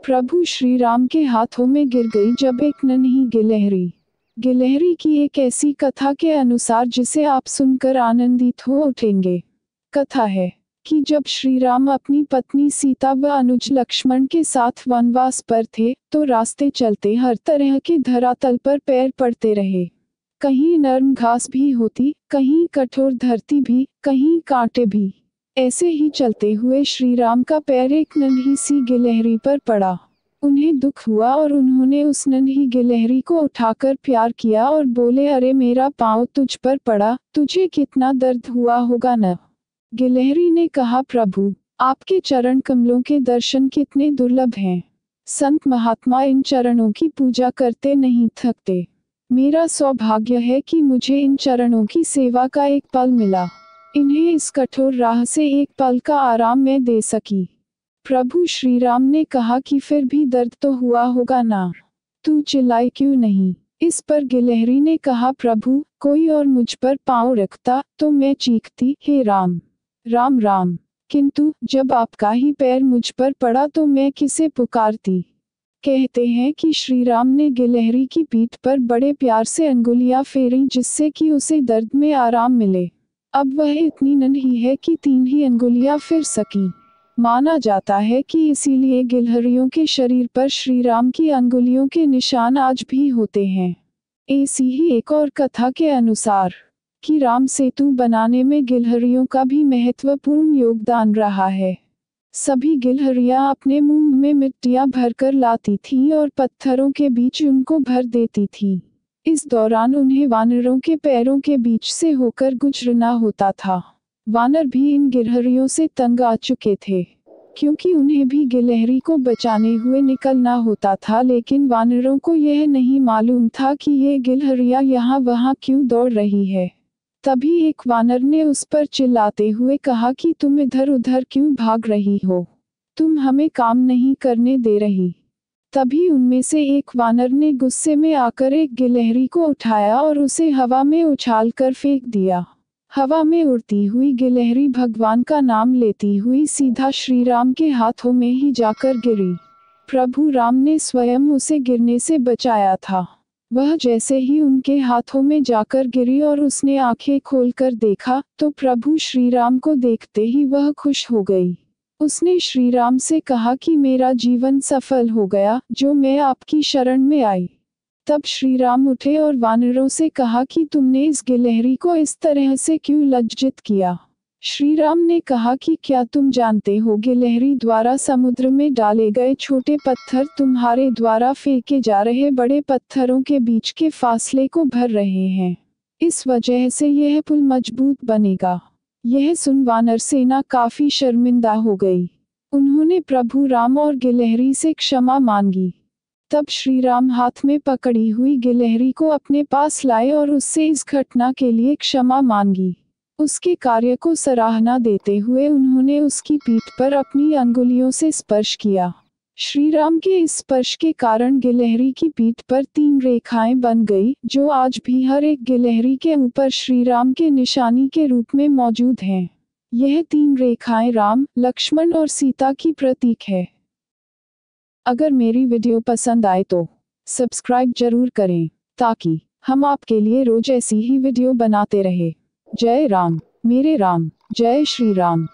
प्रभु श्री राम के हाथों में गिर गई जब एक नन्ही गिलहरी। गिलहरी की एक ऐसी कथा के अनुसार जिसे आप सुनकर आनंदित हो उठेंगे। कथा है कि जब श्री राम अपनी पत्नी सीता व अनुज लक्ष्मण के साथ वनवास पर थे तो रास्ते चलते हर तरह के धरातल पर पैर पड़ते रहे। कहीं नरम घास भी होती, कहीं कठोर धरती भी, कहीं कांटे भी। ऐसे ही चलते हुए श्री राम का पैर एक नन्ही सी गिलहरी पर पड़ा। उन्हें दुख हुआ और उन्होंने उस नन्ही गिलहरी को उठाकर प्यार किया और बोले, अरे मेरा पाँव तुझ पर पड़ा, तुझे कितना दर्द हुआ होगा न। गिलहरी ने कहा, प्रभु आपके चरण कमलों के दर्शन कितने दुर्लभ हैं। संत महात्मा इन चरणों की पूजा करते नहीं थकते। मेरा सौभाग्य है कि मुझे इन चरणों की सेवा का एक पल मिला। इन्हें इस कठोर राह से एक पल का आराम मैं दे सकी। प्रभु श्री राम ने कहा कि फिर भी दर्द तो हुआ होगा ना, तू चिल्लाई क्यों नहीं। इस पर गिलहरी ने कहा, प्रभु कोई और मुझ पर पाँव रखता तो मैं चीखती, हे राम राम राम, किंतु जब आपका ही पैर मुझ पर पड़ा तो मैं किसे पुकारती। कहते हैं कि श्री राम ने गिलहरी की पीठ पर बड़े प्यार से अंगुलियां फेरी जिससे कि उसे दर्द में आराम मिले। अब वह इतनी नन्ही है कि 3 ही अंगुलियां फिर सकी। माना जाता है कि इसीलिए गिलहरियों के शरीर पर श्री राम की अंगुलियों के निशान आज भी होते हैं। ऐसी ही एक और कथा के अनुसार कि राम सेतु बनाने में गिलहरियों का भी महत्वपूर्ण योगदान रहा है। सभी गिलहरियां अपने मुंह में मिट्टियां भरकर लाती थीं और पत्थरों के बीच उनको भर देती थीं। इस दौरान उन्हें वानरों के पैरों के बीच से होकर गुजरना होता था। वानर भी इन गिलहरियों से तंग आ चुके थे, क्योंकि उन्हें भी गिलहरी को बचाने हुए निकलना होता था, लेकिन वानरों को यह नहीं मालूम था कि ये गिलहरियां यहाँ वहाँ क्यों दौड़ रही है। तभी एक वानर ने उस पर चिल्लाते हुए कहा कि तुम इधर उधर क्यों भाग रही हो, तुम हमें काम नहीं करने दे रही। तभी उनमें से एक वानर ने गुस्से में आकर एक गिलहरी को उठाया और उसे हवा में उछालकर फेंक दिया। हवा में उड़ती हुई गिलहरी भगवान का नाम लेती हुई सीधा श्री राम के हाथों में ही जाकर गिरी। प्रभु राम ने स्वयं उसे गिरने से बचाया था। वह जैसे ही उनके हाथों में जाकर गिरी और उसने आंखें खोलकर देखा तो प्रभु श्री राम को देखते ही वह खुश हो गई। उसने श्री राम से कहा कि मेरा जीवन सफल हो गया जो मैं आपकी शरण में आई। तब श्री राम उठे और वानरों से कहा कि तुमने इस गिलहरी को इस तरह से क्यों लज्जित किया। श्री राम ने कहा कि क्या तुम जानते हो गिलहरी द्वारा समुद्र में डाले गए छोटे पत्थर तुम्हारे द्वारा फेंके जा रहे बड़े पत्थरों के बीच के फासले को भर रहे हैं। इस वजह से यह पुल मजबूत बनेगा। यह सुन वानर सेना काफी शर्मिंदा हो गई। उन्होंने प्रभु राम और गिलहरी से क्षमा मांगी। तब श्री राम हाथ में पकड़ी हुई गिलहरी को अपने पास लाए और उससे इस घटना के लिए क्षमा मांगी। उसके कार्य को सराहना देते हुए उन्होंने उसकी पीठ पर अपनी अंगुलियों से स्पर्श किया। श्री राम के इस स्पर्श के कारण गिलहरी की पीठ पर 3 रेखाएं बन गई, जो आज भी हर एक गिलहरी के ऊपर श्री राम के निशानी के रूप में मौजूद हैं। यह 3 रेखाएं राम, लक्ष्मण और सीता की प्रतीक है। अगर मेरी वीडियो पसंद आए तो सब्सक्राइब जरूर करें ताकि हम आपके लिए रोज ऐसी ही वीडियो बनाते रहे। जय राम, मेरे राम, जय श्री राम।